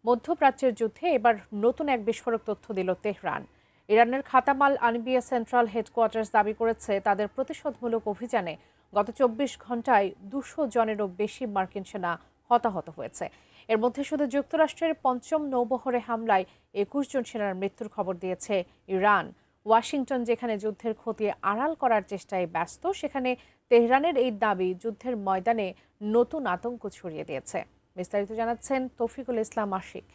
মধ্যপ্রাচ্যের যুদ্ধে এবার নতুন এক বিস্ফোরক তথ্য দিল তেহরান। ইরানের খাতাম আল আনবিয়া সেন্ট্রাল হেডকোয়ার্টার্স দাবি করেছে তাদের প্রতিশোধমূলক অভিযানে গত ২৪ ঘন্টায় ২০০ জনেরও বেশি মার্কিন সেনা হতাহত হয়েছে। এর মধ্যে শুধু যুক্তরাষ্ট্রের পঞ্চম নৌবহরে হামলায় ২১ জন সেনার মৃত্যুর খবর দিয়েছে ইরান। ওয়াশিংটন যেখানে যুদ্ধের ক্ষতি আড়াল করার চেষ্টায় ব্যস্ত, সেখানে তেহরানের এই দাবি যুদ্ধের ময়দানে নতুন আতঙ্ক ছড়িয়ে দিয়েছে। বিস্তারিত জানাচ্ছেন তৌফিকুল ইসলাম আশিক।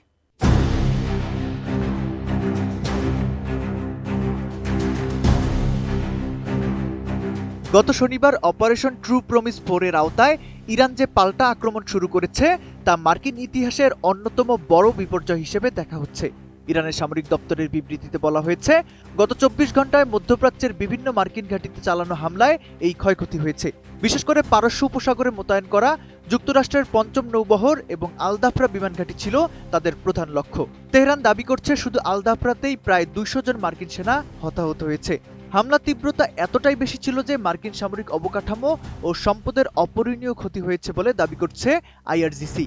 গত শনিবার অপারেশন ট্রু প্রমিস 4-এর আওতায় ইরান যে পাল্টা আক্রমণ শুরু করেছে তা মার্কিন ইতিহাসের অন্যতম বড় বিপর্যয় হিসেবে দেখা হচ্ছে। ইরানের সামরিক দপ্তরের বিবৃতিতে বলা হয়েছে, গত ২৪ ঘন্টায় মধ্যপ্রাচ্যের বিভিন্ন মার্কিন ঘাঁটিতে চালানো হামলায় এই ক্ষয়ক্ষতি হয়েছে। বিশেষ করে পারস্য উপসাগরে মোতায়েন করা যুক্তরাষ্ট্রের পঞ্চম নৌবহর এবং আলদাফরা বিমান ঘাঁটি ছিল তাদের প্রধান লক্ষ্য। তেহরান দাবি করছে শুধু আলদাফরাতেই প্রায় ২০০ জন মার্কিন সেনা হতাহত হয়েছে। হামলার তীব্রতা এতটাই বেশি ছিল যে মার্কিন সামরিক অবকাঠামো ও সম্পদের অপরিণীয় ক্ষতি হয়েছে বলে দাবি করছে আইআরজিসি।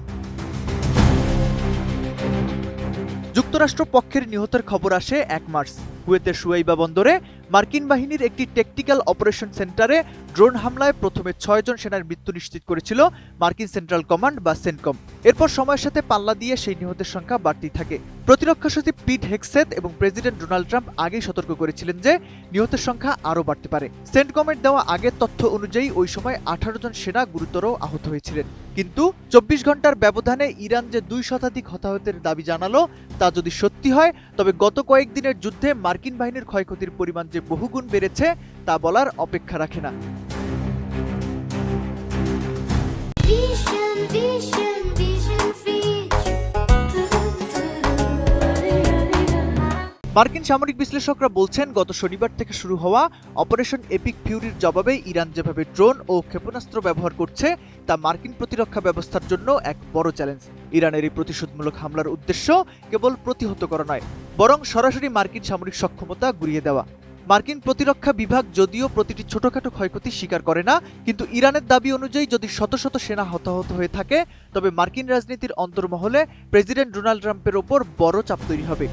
যুক্তরাষ্ট্র পক্ষের নিহতের খবর আসে ১ মার্চ। কুয়েতের সুয়াইবা বন্দরে মার্কিন বাহিনীর একটি টেকটিক্যাল অপারেশন সেন্টারে ড্রোন হামলায় প্রথমে ৬ জন সেনার মৃত্যু নিশ্চিত করেছিল মার্কিন সেন্ট্রাল কমান্ড বা সেন্টকম। এরপর সময়ের সাথে পাল্লা দিয়ে সেই নিহতের সংখ্যা বাড়তেই থাকে। প্রতিরক্ষা সচিব পিট হেগসেথ এবং প্রেসিডেন্ট ডোনাল্ড ট্রাম্প আগেই সতর্ক করেছিলেন যে নিহতের সংখ্যা আরও বাড়তে পারে। সেন্টকমের দেওয়া আগের তথ্য অনুযায়ী ওই সময় ১৮ জন সেনা গুরুতর আহত হয়েছিলেন। কিন্তু ২৪ ঘন্টার ব্যবধানে ইরান যে ২ শতাধিক হতাহতের দাবি জানালো তা যদি সত্যি হয়, তবে গত কয়েকদিনের যুদ্ধে মার্কিন বাহিনীর ক্ষয়ক্ষতির পরিমাণ যে বহুগুণ বেড়েছে তা বলার অপেক্ষা রাখে না। মার্কিন সামরিক বিশ্লেষকরা বলছেন, গত শনিবার থেকে শুরু হওয়া অপারেশন এপিক ফিউরির জবাবে ইরান যেভাবে ড্রোন ও ক্ষেপণাস্ত্র ব্যবহার করছে তা মার্কিন প্রতিরক্ষা ব্যবস্থার জন্য এক বড় চ্যালেঞ্জ। ইরানের এই প্রতিশোধমূলক হামলার উদ্দেশ্য কেবল প্রতিহত করা নয়, বরং সরাসরি মার্কিন সামরিক সক্ষমতা গুঁড়িয়ে দেওয়া। মার্কিন প্রতিরক্ষা বিভাগ যদিও প্রতিটি ছোটখাটো ক্ষয়ক্ষতি স্বীকার করে না, কিন্তু ইরানের দাবি অনুযায়ী যদি শত শত সেনা হতাহত হয়ে থাকে, তবে মার্কিন রাজনীতির অন্তর্মহলে প্রেসিডেন্ট ডোনাল্ড ট্রাম্পের ওপর বড় চাপ তৈরি হবে।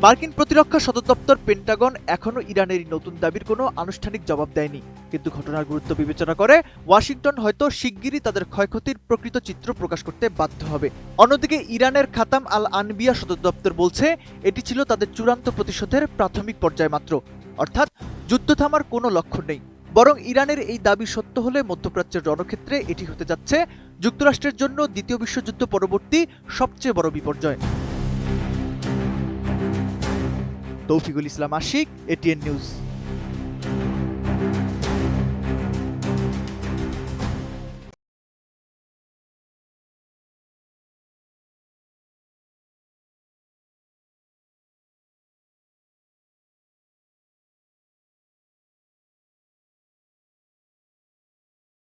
মার্কিন প্রতিরক্ষা সদর দপ্তর পেন্টাগন এখনও ইরানের নতুন দাবির কোনো আনুষ্ঠানিক জবাব দেয়নি, কিন্তু ঘটনার গুরুত্ব বিবেচনা করে ওয়াশিংটন হয়তো শিগগিরই তাদের ক্ষয়ক্ষতির প্রকৃত চিত্র প্রকাশ করতে বাধ্য হবে। অন্যদিকে ইরানের খাতাম আল আনবিয়া সদর দপ্তর বলছে এটি ছিল তাদের চূড়ান্ত প্রতিশোধের প্রাথমিক পর্যায় মাত্র, অর্থাৎ যুদ্ধ থামার কোনো লক্ষণ নেই। বরং ইরানের এই দাবি সত্য হলে মধ্যপ্রাচ্যের রণক্ষেত্রে এটি হতে যাচ্ছে যুক্তরাষ্ট্রের জন্য দ্বিতীয় বিশ্বযুদ্ধ পরবর্তী সবচেয়ে বড় বিপর্যয়। তৌফিকুল ইসলাম আশিক, এটিএন নিউজ।